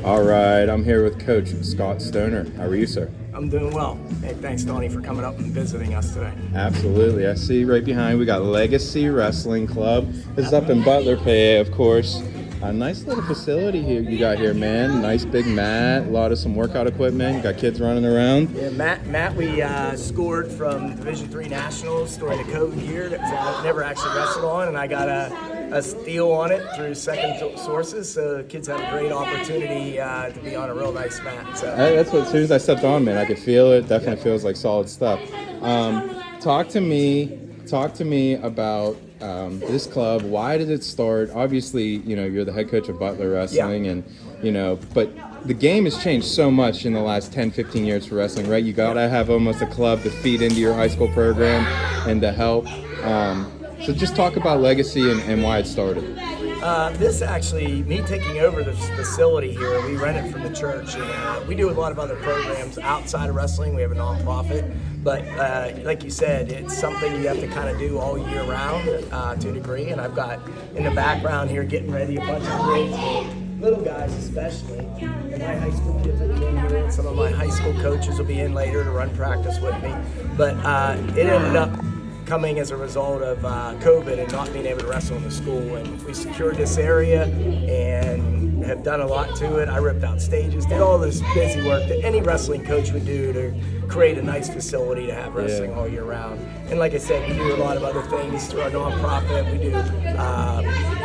All right, I'm here with Coach Scott Stoner. How are you, sir? I'm doing well. Hey, thanks, Donnie, for coming up and visiting us today. Absolutely. I see right behind we got Legacy Wrestling Club. This is up in Butler, PA, of course. A nice little facility here you got here, man. Nice big mat, a lot of some workout equipment. You got kids running around. Yeah, Matt, we scored from Division III Nationals during the COVID year that I never actually wrestled on, and I got a steal on it through second sources. So the kids had a great opportunity to be on a real nice mat. So That's what. As soon as I stepped on, man, I could feel it. Definitely feels like solid stuff. Talk to me about this club. Why did it start? Obviously, you're the head coach of Butler Wrestling, and but the game has changed so much in the last 10, 15 years for wrestling, right? You gotta have almost a club to feed into your high school program and to help. So just talk about Legacy and why it started. This actually, me taking over this facility here, we rent it from the church, and we do a lot of other programs outside of wrestling. We have a nonprofit, but like you said, it's something you have to kind of do all year round to a degree, and I've got in the background here getting ready a bunch of kids, little guys especially, and my high school kids will be in here, and some of my high school coaches will be in later to run practice with me, but it ended up coming as a result of COVID and not being able to wrestle in the school. And we secured this area and have done a lot to it. I ripped out stages, did all this busy work that any wrestling coach would do to create a nice facility to have wrestling all year round. And like I said, we do a lot of other things through our nonprofit. We do.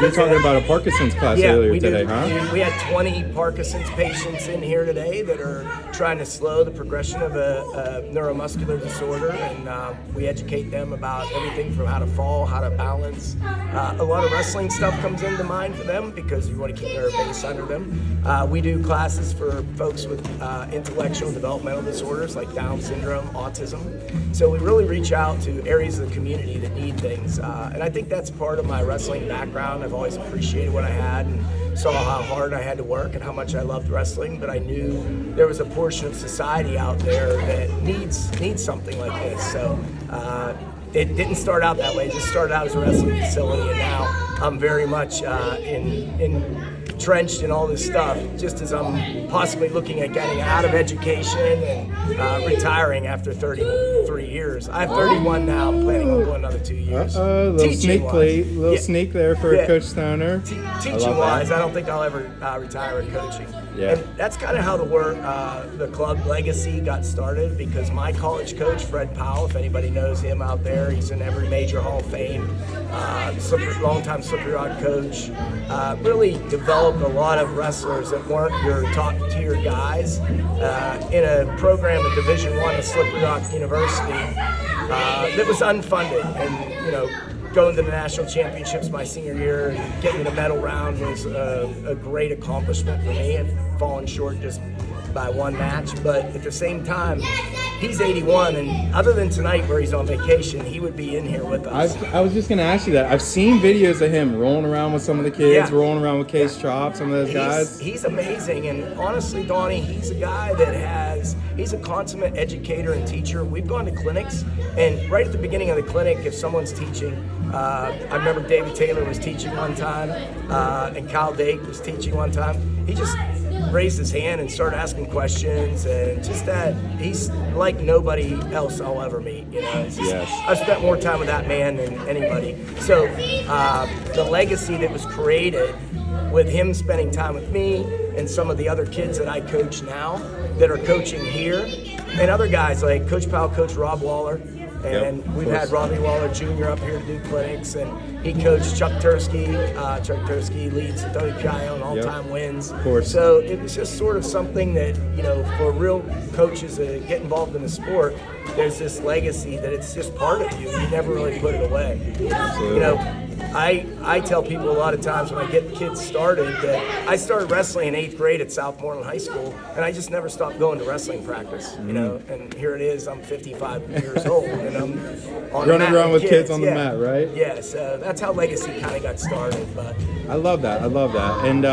You're talking about a Parkinson's class earlier today, huh? We had 20 Parkinson's patients in here today that are trying to slow the progression of a neuromuscular disorder, and we educate them about everything from how to fall, how to balance. A lot of wrestling stuff comes into mind for them because we want to keep their base under them. We do classes for folks with intellectual and developmental disorders like Down syndrome, autism. So we really reach out to areas of the community that need things. And I think that's part of my wrestling background. I've always appreciated what I had and saw how hard I had to work and how much I loved wrestling, but I knew there was a portion of society out there that needs something like this. So it didn't start out that way. It just started out as a wrestling facility, and now I'm very much entrenched in all this stuff, just as I'm possibly looking at getting out of education and retiring after 33 years. I have 31 now. I'm planning on going another 2 years. Little sneak there for Coach Stoner. Teaching-wise, I don't think I'll ever retire in coaching. Yeah. And that's kind of how the club Legacy got started, because my college coach, Fred Powell, if anybody knows him out there, he's in every major Hall of Fame, long-time slippery rod coach, really developed a lot of wrestlers that weren't your top-tier guys in a program at Division I at Slippery Rock University that was unfunded. And, going to the national championships my senior year and getting the medal round was a great accomplishment for me. I've fallen short just by one match, but at the same time, he's 81, and other than tonight where he's on vacation, he would be in here with us. I was just going to ask you that. I've seen videos of him rolling around with some of the kids, rolling around with Case Chop, some of those guys. He's amazing, and honestly, Donnie, he's a guy that he's a consummate educator and teacher. We've gone to clinics, and right at the beginning of the clinic, if someone's teaching, I remember David Taylor was teaching one time, and Kyle Dake was teaching one time. He just raised his hand and started asking questions, and just that he's like nobody else I'll ever meet. I've spent more time with that man than anybody. So the legacy that was created with him spending time with me and some of the other kids that I coach now that are coaching here, and other guys like Coach Powell, Coach Rob Waller. And we've had Robbie Waller Jr. up here to do clinics, and he coached Chuck Tursky. Chuck Tursky leads WPIO in all-time wins. Of course. So it was just sort of something that, for real coaches that get involved in the sport, there's this legacy that it's just part of you. You never really put it away. Absolutely. I tell people a lot of times when I get kids started that I started wrestling in 8th grade at Southmoreland High School, and I just never stopped going to wrestling practice, and here it is, I'm 55 years old, and I'm on running around with kids on the mat, right? Yeah, so that's how Legacy kind of got started. But I love that. And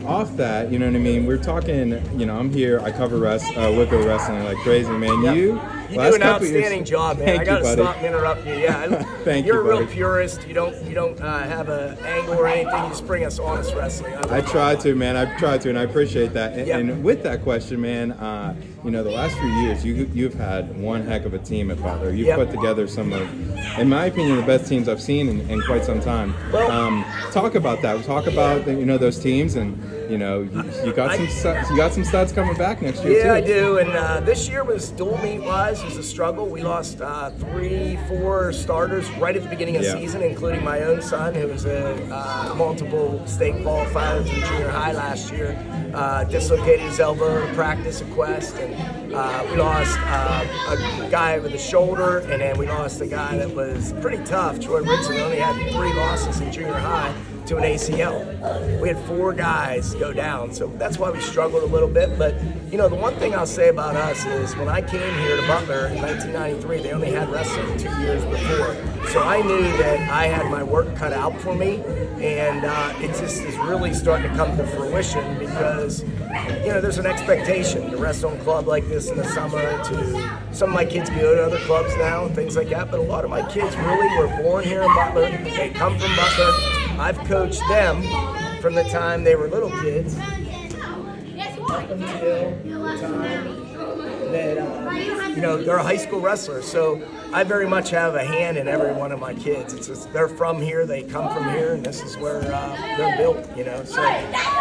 off that, you know what I mean? We're talking, you know, I'm here, I cover Whitfield wrestling like crazy, man. Yep. You do last an couple outstanding years, job, man. Thank I gotta you, buddy. stop and interrupt you. Yeah, Thank you're you, a real buddy. purist. You don't have an angle or anything. You just bring us honest wrestling. I try to, man. I try to, and I appreciate that. And, Yep. and with that question, man, you know, the last few years, you've had one heck of a team at Butler. You've Yep. put together some of, in my opinion, the best teams I've seen in quite some time. Well- Talk about that. Talk about you know those teams, and you know you got some studs coming back next year too. Yeah, I do. And this year was dual meet wise was a struggle. We lost 3-4 starters right at the beginning of the Yeah. season, including my own son, who was a multiple state qualifier in junior high last year. Dislocated his elbow in practice at Quest, and we lost a guy with a shoulder, and then we lost a guy that was pretty tough. Troy Ritson only had 3 losses in junior high to an ACL. We had 4 guys go down, so that's why we struggled a little bit. But you know, the one thing I'll say about us is when I came here to Butler in 1993, they only had wrestling 2 years before. So I knew that I had my work cut out for me, and it just is really starting to come to fruition because, you know, there's an expectation to wrestle in a club like this in the summer. To some of my kids go to other clubs now and things like that, but a lot of my kids really were born here in Butler. They come from Butler. I've coached them from the time they were little kids up until the time that you know, they're high school wrestlers. So I very much have a hand in every one of my kids. It's just, they're from here, they come from here, and this is where they're built, you know. So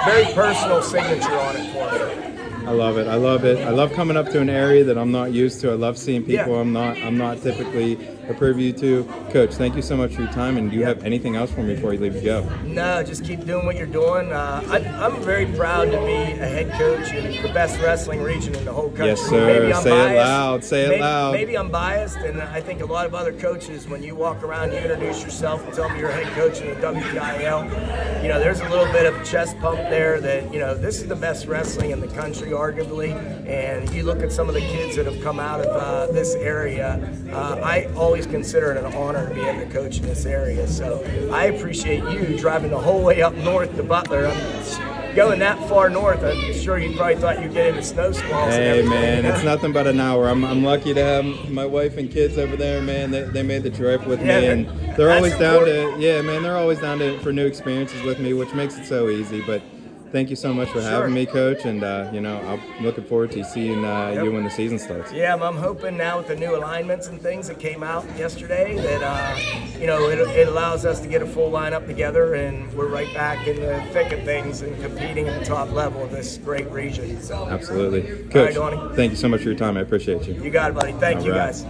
very personal signature on it for me. I love it. I love it. I love coming up to an area that I'm not used to. I love seeing people Yeah. I'm not typically a privy to. Coach, thank you so much for your time. And do you have anything else for me before you leave to go? No, just keep doing what you're doing. I'm very proud to be a head coach in the best wrestling region in the whole country. Yes, sir. Maybe I'm Say biased. it loud. Say it loud. Maybe I'm biased, and I think a lot of other coaches, when you walk around, you introduce yourself and tell me you're a head coach in the WPIL. You know, there's a little bit of chest pump there that, you know, this is the best wrestling in the country, arguably. And you look at some of the kids that have come out of this area, I always consider it an honor to be able to coach in this area. So I appreciate you driving the whole way up north to Butler. Going that far north, I'm sure you probably thought you'd get into snow squalls. Hey, and man, everything. it's nothing but an hour. I'm lucky to have my wife and kids over there, man. They made the trip with me, and they're that's always down important. they're always down for new experiences with me, which makes it so easy. But thank you so much for having me, Coach, and you know, I'm looking forward to seeing you when the season starts. Yeah, I'm hoping now with the new alignments and things that came out yesterday that you know, it allows us to get a full lineup together, and we're right back in the thick of things and competing at the top level of this great region. So Absolutely, Coach. Donnie. Thank you so much for your time. I appreciate you. You got it, buddy. Thank you, All right. guys.